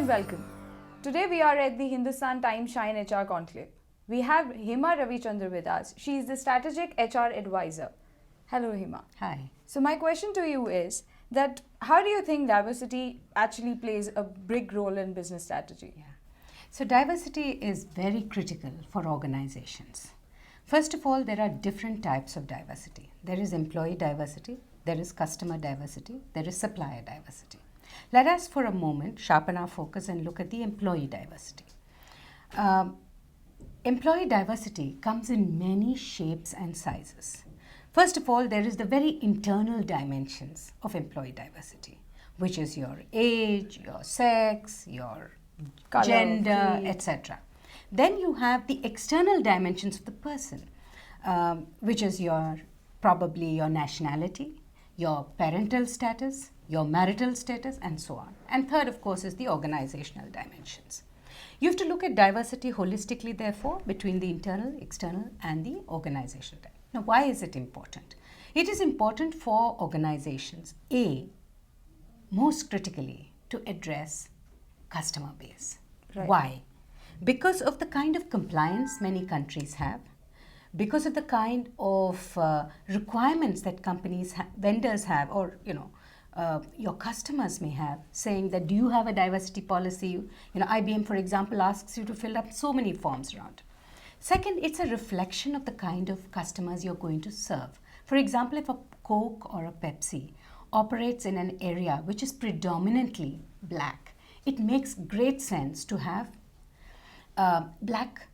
and welcome. Today we are at the Hindustan Times Shine HR Conclave. We have Hema Ravichandra with us. She is the strategic HR advisor. Hello Hema. Hi. So my question to you is that how do you think diversity actually plays a big role in business strategy? Yeah. So diversity is very critical for organizations. First of all, there are different types of diversity. There is employee diversity, there is customer diversity, there is supplier diversity. Let us for a moment sharpen our focus and look at the employee diversity. Employee diversity comes in many shapes and sizes. First of all, there is the very internal dimensions of employee diversity, which is your age, your sex, your Color, gender, creed. etc. Then you have the external dimensions of the person, which is probably your nationality, your parental status, your marital status, and so on. And third, of course, is the organizational dimensions. You have to look at diversity holistically, therefore, between the internal, external, and the organizational. Now, why is it important? It is important for organizations, most critically, to address customer base. Right. Why? Because of the kind of compliance many countries have, because of the kind of requirements that vendors have, or your customers may have, saying that do you have a diversity policy? IBM, for example, asks you to fill up so many forms around. Second, it's a reflection of the kind of customers you're going to serve. For example, if a Coke or a Pepsi operates in an area which is predominantly black, it makes great sense to have black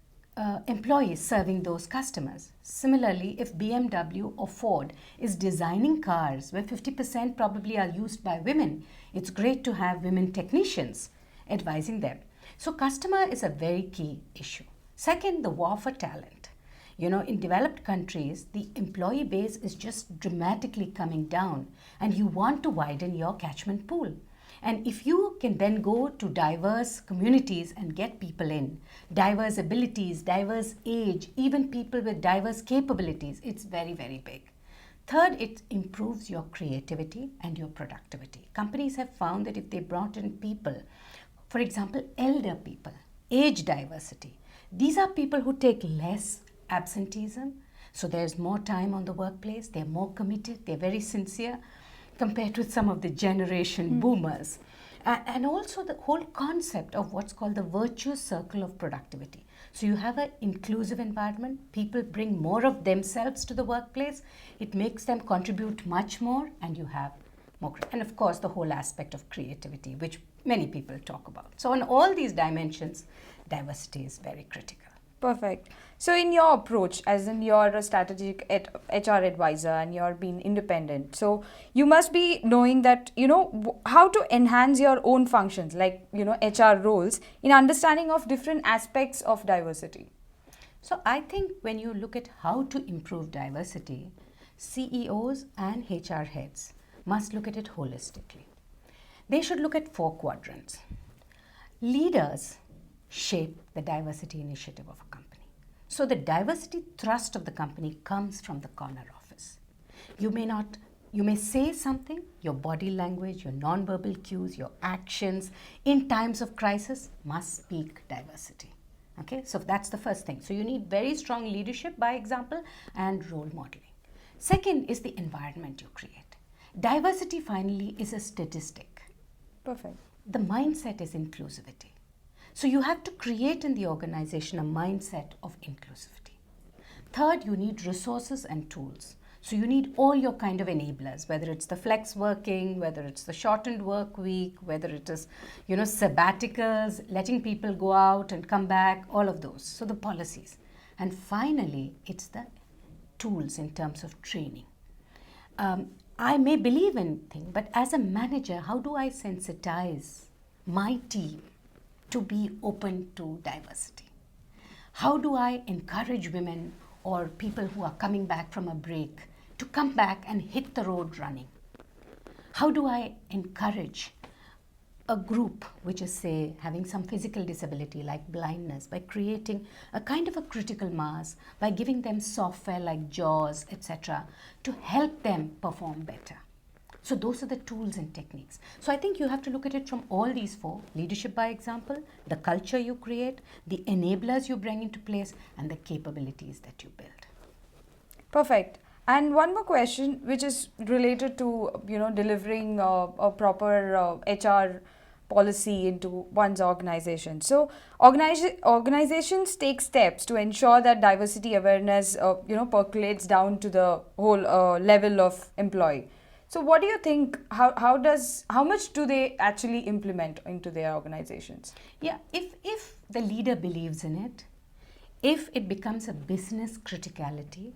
employees serving those customers. Similarly, if BMW or Ford is designing cars where 50% probably are used by women, it's great to have women technicians advising them. So customer is a very key issue. Second, the war for talent. In developed countries, the employee base is just dramatically coming down, and you want to widen your catchment pool. And if you can then go to diverse communities and get people in, diverse abilities, diverse age, even people with diverse capabilities, it's very, very big. Third, it improves your creativity and your productivity. Companies have found that if they brought in people, for example, elder people, age diversity, these are people who take less absenteeism, so there's more time on the workplace, they're more committed, they're very sincere, compared with some of the generation boomers. And also the whole concept of what's called the virtuous circle of productivity. So you have an inclusive environment, people bring more of themselves to the workplace, it makes them contribute much more, and you have more. And of course, the whole aspect of creativity, which many people talk about. So on all these dimensions, diversity is very critical. Perfect. So in your approach, as in you're a strategic HR advisor and you're being independent, so you must be knowing that, how to enhance your own functions, like, HR roles, in understanding of different aspects of diversity. So I think when you look at how to improve diversity, CEOs and HR heads must look at it holistically. They should look at 4 quadrants. Leaders shape the diversity initiative of a company. So the diversity thrust of the company comes from the corner office. You may say something, your body language, your non-verbal cues, your actions in times of crisis must speak diversity. Okay, so that's the first thing. So you need very strong leadership by example and role modeling. Second is the environment you create. Diversity finally is a statistic. Perfect. The mindset is inclusivity. So you have to create in the organization a mindset of inclusivity. Third, you need resources and tools. So you need all your kind of enablers, whether it's the flex working, whether it's the shortened work week, whether it is, sabbaticals, letting people go out and come back, all of those. So the policies. And finally, it's the tools in terms of training. I may believe in things, but as a manager, how do I sensitize my team to be open to diversity? How do I encourage women or people who are coming back from a break to come back and hit the road running? How do I encourage a group which is, say, having some physical disability like blindness by creating a kind of a critical mass, by giving them software like JAWS, etc., to help them perform better? So those are the tools and techniques. So I think you have to look at it from all these four: leadership by example, the culture you create, the enablers you bring into place, and the capabilities that you build. Perfect. And one more question, which is related to delivering a proper HR policy into one's organization. So, organizations take steps to ensure that diversity awareness percolates down to the whole level of employee. So, what do you think? How much do they actually implement into their organizations? Yeah, if the leader believes in it, if it becomes a business criticality,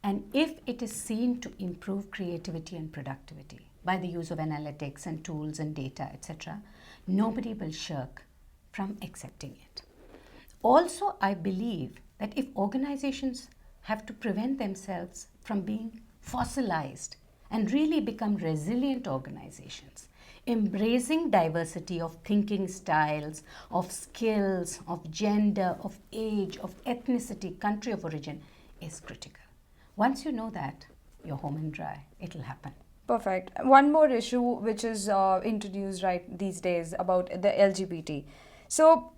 and if it is seen to improve creativity and productivity by the use of analytics and tools and data, etc., nobody will shirk from accepting it. Also, I believe that if organizations have to prevent themselves from being fossilized and really become resilient organizations, embracing diversity of thinking styles, of skills, of gender, of age, of ethnicity, country of origin is critical. Once you know that, you're home and dry. It'll happen. Perfect. One more issue which is introduced right these days about the LGBT. So,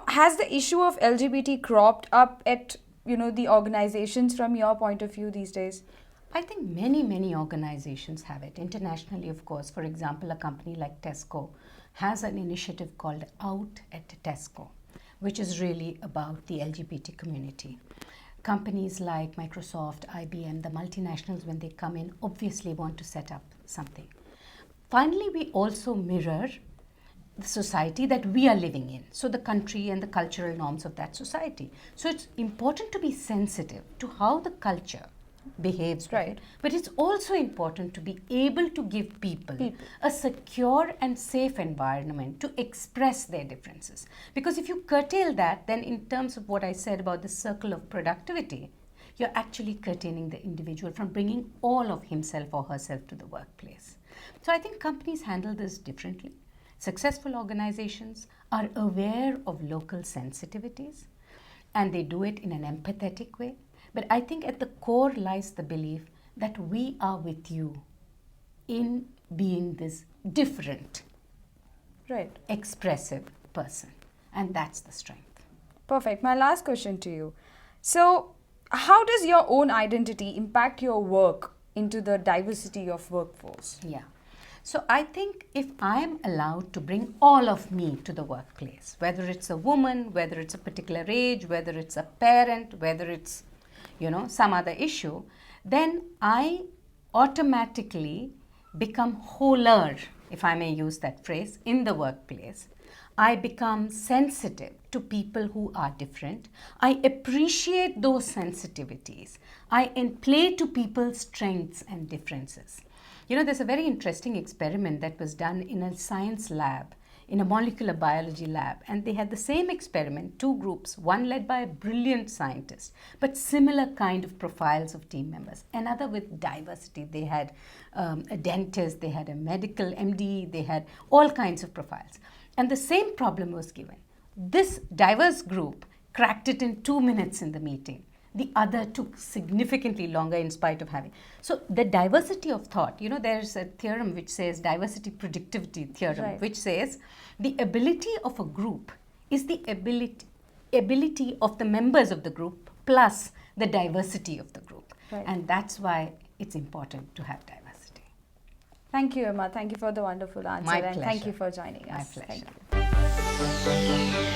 has the issue of LGBT cropped up at, the organizations from your point of view these days? I think many organizations have it. Internationally, of course. For example, a company like Tesco has an initiative called Out at Tesco, which is really about the LGBT community. Companies like Microsoft, IBM, the multinationals, when they come in, obviously want to set up something. Finally, we also mirror the society that we are living in, so the country and the cultural norms of that society. So it's important to be sensitive to how the culture behaves, right? But it's also important to be able to give people a secure and safe environment to express their differences. Because if you curtail that, then in terms of what I said about the circle of productivity, you're actually curtailing the individual from bringing all of himself or herself to the workplace. So I think companies handle this differently. Successful organizations are aware of local sensitivities, and they do it in an empathetic way. But I think at the core lies the belief that we are with you in being this different, right, expressive person. And that's the strength. Perfect. My last question to you. So, how does your own identity impact your work into the diversity of workforce? Yeah. So I think if I am allowed to bring all of me to the workplace, whether it's a woman, whether it's a particular age, whether it's a parent, whether it's some other issue, then I automatically become wholer, if I may use that phrase, in the workplace. I become sensitive to people who are different. I appreciate those sensitivities. I play to people's strengths and differences. There's a very interesting experiment that was done in a science lab, in a molecular biology lab, and they had the same experiment, two groups, one led by a brilliant scientist, but similar kind of profiles of team members, another with diversity. They had a dentist, they had a medical MD, they had all kinds of profiles. And the same problem was given. This diverse group cracked it in 2 minutes in the meeting. The other took significantly longer in spite of having. So the diversity of thought, there's a theorem which says diversity predictivity theorem, right, which says the ability of a group is the ability of the members of the group plus the diversity of the group. Right. And that's why it's important to have diversity. Thank you, Emma. Thank you for the wonderful answer. My and pleasure. thank you for joining us. My pleasure. Thank you.